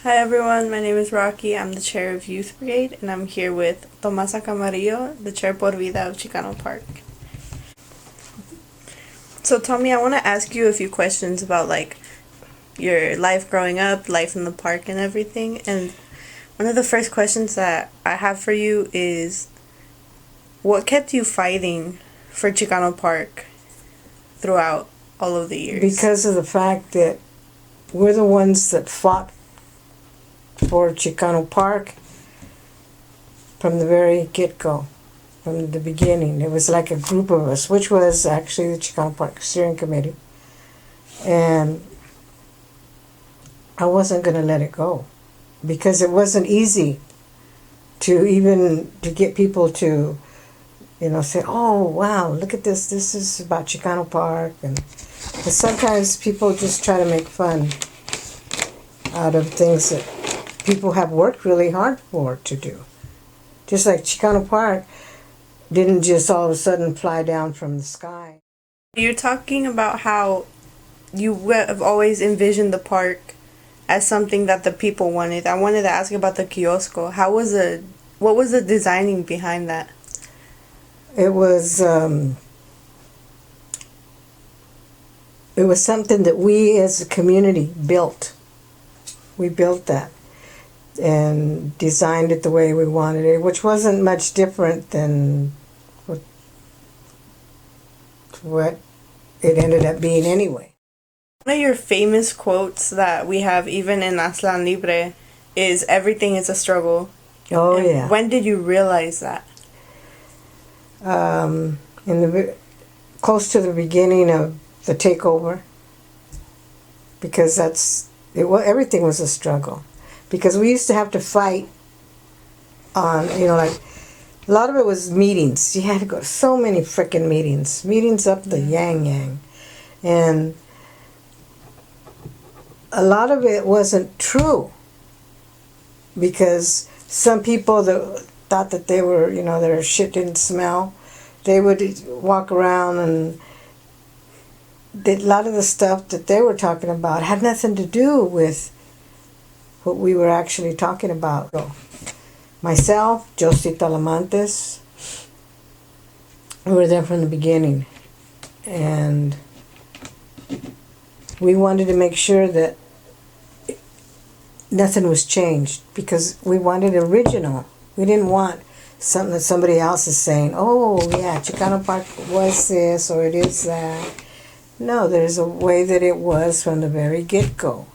Hi everyone, my name is Rocky. I'm the chair of Youth Brigade, and I'm here with Tomasa Camarillo, the chair por Vida of Chicano Park. So Tommie, I want to ask you a few questions about your life growing up, life in the park and everything. And one of the first questions that I have for you is, what kept you fighting for Chicano Park throughout all of the years? Because of the fact that we're the ones that fought for Chicano Park from the very get-go, from the beginning. It was like a group of us, which was actually the Chicano Park Steering Committee. And I wasn't going to let it go because it wasn't easy to get people to, say, oh, wow, look at this. This is about Chicano Park. And sometimes people just try to make fun out of things that people have worked really hard for to do. Just like Chicano Park didn't just all of a sudden fly down from the sky. You're talking about how you have always envisioned the park as something that the people wanted. I wanted to ask about the kiosco. What was the designing behind that? It was something that we as a community built. We built that and designed it the way we wanted it, which wasn't much different than what it ended up being anyway. One of your famous quotes that we have even in Aztlan Libre is, "Everything is a struggle." Oh, and yeah. When did you realize that? Close to the beginning of the takeover, because everything was a struggle. Because we used to have to fight on, a lot of it was meetings. You had to go to so many frickin' meetings up the yang. And a lot of it wasn't true, because some people that thought that they were, their shit didn't smell, they would walk around and a lot of the stuff that they were talking about had nothing to do with what we were actually talking about. So, myself, Josie Talamantes, we were there from the beginning, and we wanted to make sure that nothing was changed, because we wanted original. We didn't want something that somebody else is saying, oh yeah, Chicano Park was this or it is that. No, there's a way that it was from the very get-go.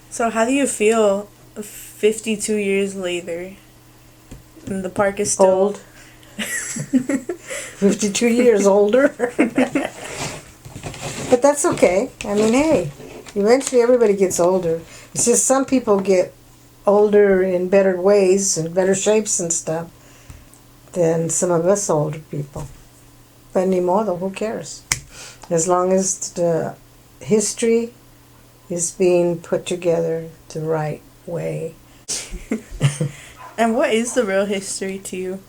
So how do you feel 52 years later? And the park is still old. 52 years older. But that's okay. I mean, hey, eventually everybody gets older. It's just some people get older in better ways and better shapes and stuff than some of us older people. But ni modo, who cares? As long as the history is being put together the right way. And what is the real history to you?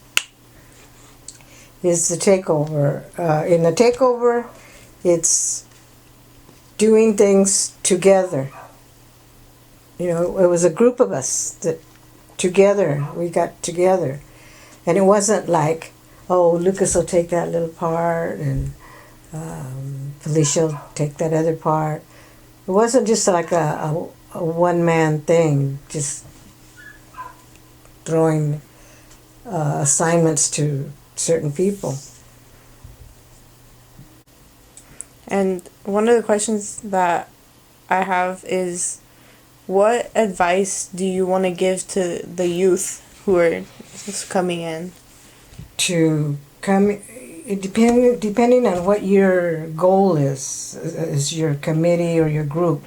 Is the takeover. In the takeover, it's doing things together. It was a group of us that we got together. And it wasn't like, oh, Lucas will take that little part and Felicia will take that other part. It wasn't just like a one-man thing, just throwing assignments to certain people. And one of the questions that I have is, what advice do you want to give to the youth who are just coming in? Depending on what your goal is your committee or your group,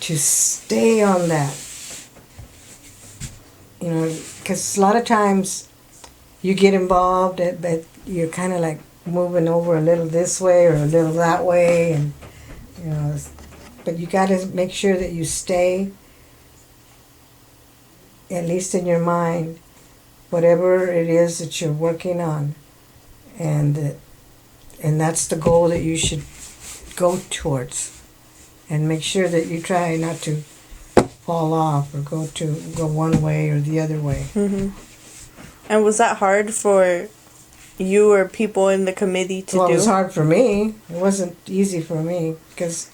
to stay on that. Because a lot of times you get involved, but you're kind of like moving over a little this way or a little that way, and but you got to make sure that you stay, at least in your mind, whatever it is that you're working on, and that's the goal that you should go towards. and make sure that you try not to fall off or go one way or the other way. Mm-hmm. And was that hard for you or people in the committee to do? Well, it was hard for me. It wasn't easy for me because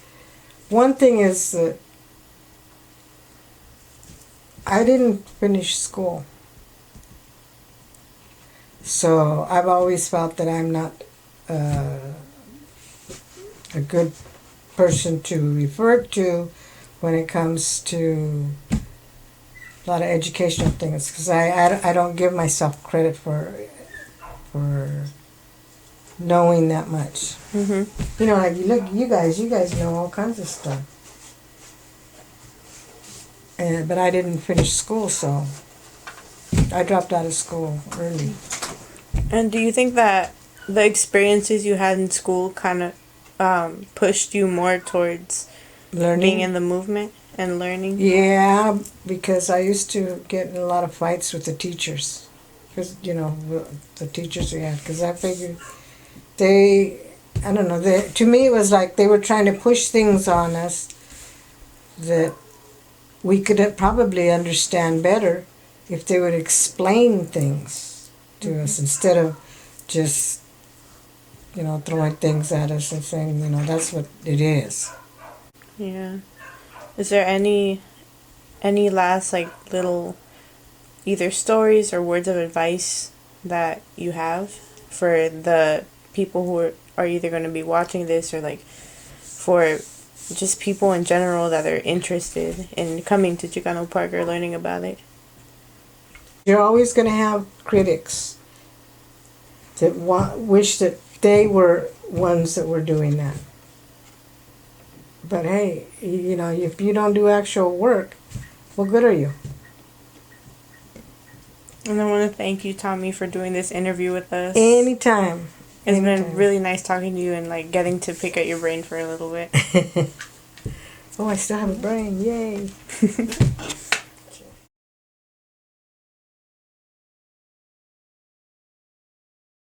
one thing is that I didn't finish school. So I've always felt that I'm not a good person to refer to when it comes to a lot of educational things, because I don't give myself credit for knowing that much. Mm-hmm. You know, like you guys know all kinds of stuff. But I didn't finish school, so I dropped out of school early. And do you think that the experiences you had in school kind of pushed you more towards Learning. being in the movement and learning? Yeah, because I used to get in a lot of fights with the teachers. Because, you know, the teachers we had. Because I figured I don't know, to me it was like they were trying to push things on us that we could probably understand better if they would explain things to us instead of just, you know, throwing things at us and saying, you know, that's what it is. Yeah. Is there any last like little either stories or words of advice that you have for the people who are either going to be watching this or like for just people in general that are interested in coming to Chicano Park or learning about it? You're always going to have critics that wish that they were ones that were doing that. But hey, you know, if you don't do actual work, what good are you? And I want to thank you, Tommie, for doing this interview with us. Anytime. It's been really nice talking to you and like getting to pick at your brain for a little bit. Oh, I still have a brain. Yay.